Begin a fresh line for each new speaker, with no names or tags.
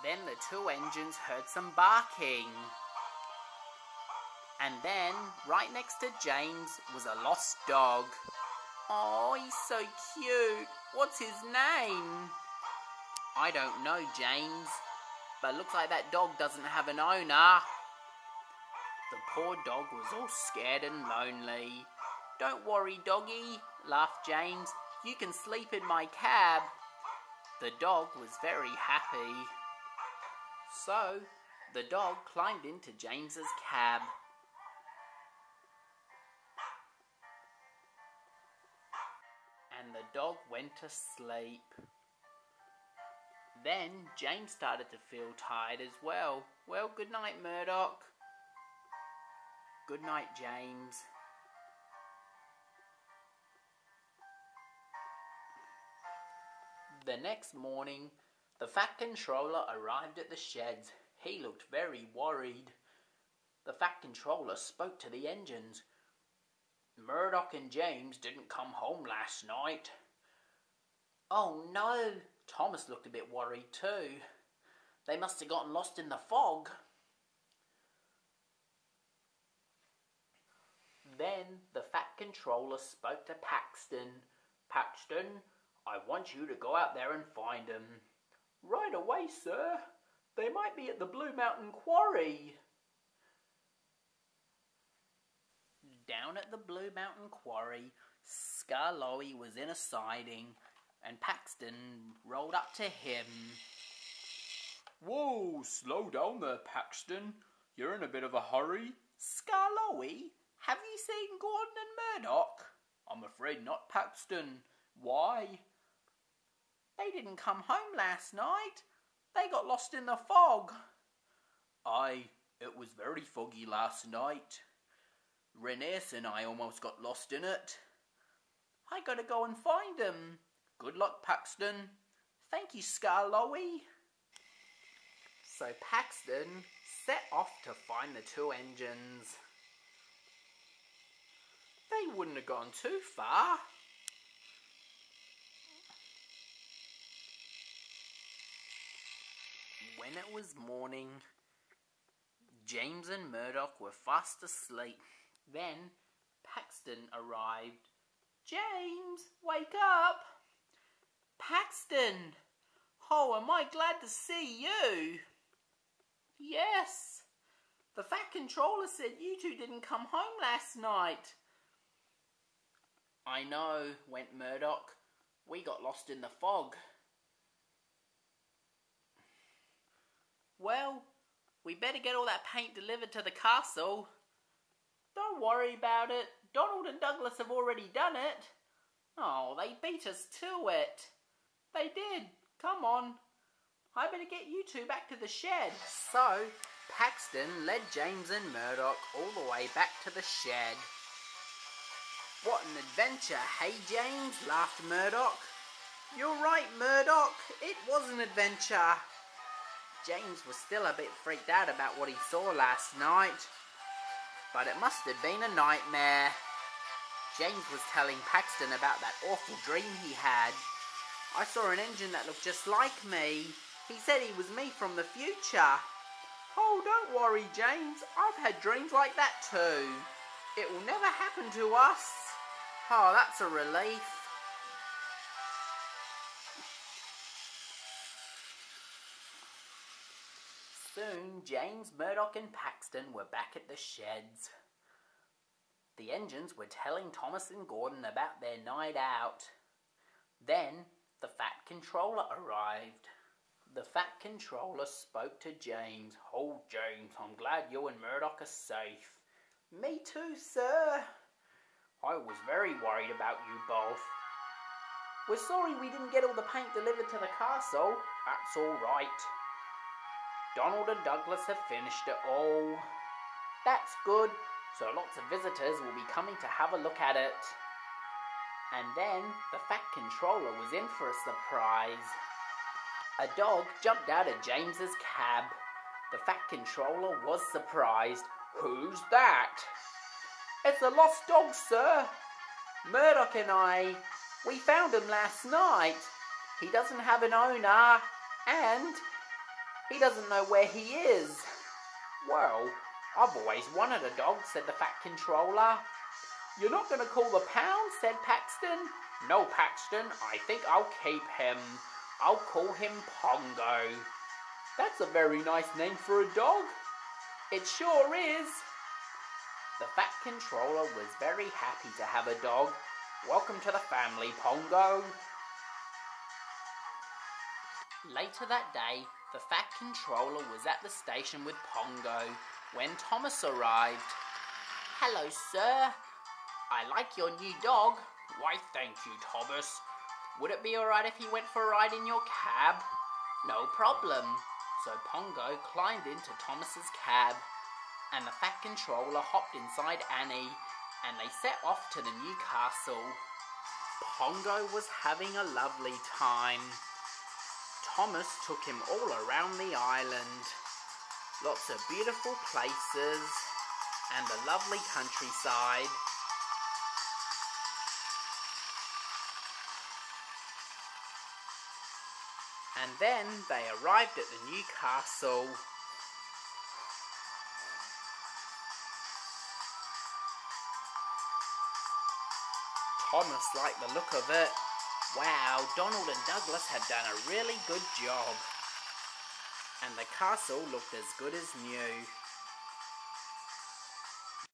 Then the two engines heard some barking. And then, right next to James, was a lost dog. Oh, he's so cute. What's his name? I don't know, James. But looks like that dog doesn't have an owner. The poor dog was all scared and lonely. Don't worry, doggy, laughed James. You can sleep in my cab. The dog was very happy. So, the dog climbed into James's cab. And the dog went to sleep. Then James started to feel tired as well. Well, good night, Murdoch. Good night, James. The next morning, the Fat Controller arrived at the sheds. He looked very worried. The Fat Controller spoke to the engines. Murdoch and James didn't come home last night. Oh no, Thomas looked a bit worried too. They must have gotten lost in the fog. Then the Fat Controller spoke to Paxton. Paxton, I want you to go out there and find them. Right away, sir. They might be at the Blue Mountain Quarry. Down at the Blue Mountain Quarry, Skarloey was in a siding, and Paxton rolled up to him. Whoa, slow down there, Paxton. You're in a bit of a hurry. Skarloey, have you seen Gordon and Murdoch? I'm afraid not, Paxton. Why? They didn't come home last night. They got lost in the fog. Aye, it was very foggy last night. Renes and I almost got lost in it. I gotta go and find them. Good luck, Paxton. Thank you, Skarloey. So Paxton set off to find the two engines. They wouldn't have gone too far. When it was morning, James and Murdoch were fast asleep. Then Paxton arrived. James, wake up! Paxton! Oh, am I glad to see you? Yes. The Fat Controller said you two didn't come home last night. I know, went Murdoch. We got lost in the fog. Well, we better get all that paint delivered to the castle. Don't worry about it. Donald and Douglas have already done it. Oh, they beat us to it. They did. Come on. I better get you two back to the shed. So, Paxton led James and Murdoch all the way back to the shed. What an adventure, hey James? Laughed Murdoch. You're right, Murdoch. It was an adventure. James was still a bit freaked out about what he saw last night. But it must have been a nightmare. James was telling Paxton about that awful dream he had. I saw an engine that looked just like me. He said he was me from the future. Oh, don't worry, James. I've had dreams like that too. It will never happen to us. Oh, that's a relief. Soon, James, Murdoch and Paxton were back at the sheds. The engines were telling Thomas and Gordon about their night out. Then, the Fat Controller arrived. The Fat Controller spoke to James. Oh, James, I'm glad you and Murdoch are safe. Me too, sir. I was very worried about you both. We're sorry we didn't get all the paint delivered to the castle. That's all right. Donald and Douglas have finished it all. That's good, so lots of visitors will be coming to have a look at it. And then the Fat Controller was in for a surprise. A dog jumped out of James's cab. The Fat Controller was surprised. Who's that? It's a lost dog, sir. Murdoch and I, we found him last night. He doesn't have an owner, and He doesn't know where he is. Well, I've always wanted a dog, said the Fat Controller. You're not going to call the pound, said Paxton. No, Paxton, I think I'll keep him. I'll call him Pongo. That's a very nice name for a dog. It sure is. The Fat Controller was very happy to have a dog. Welcome to the family, Pongo. Later that day, the Fat Controller was at the station with Pongo when Thomas arrived. Hello, sir. I like your new dog. Why, thank you, Thomas. Would it be alright if he went for a ride in your cab? No problem. So Pongo climbed into Thomas's cab, and the Fat Controller hopped inside Annie, and they set off to the new castle. Pongo was having a lovely time. Thomas took him all around the island. Lots of beautiful places and a lovely countryside. And then they arrived at the new castle. Thomas liked the look of it. Wow, Donald and Douglas had done a really good job. And the castle looked as good as new.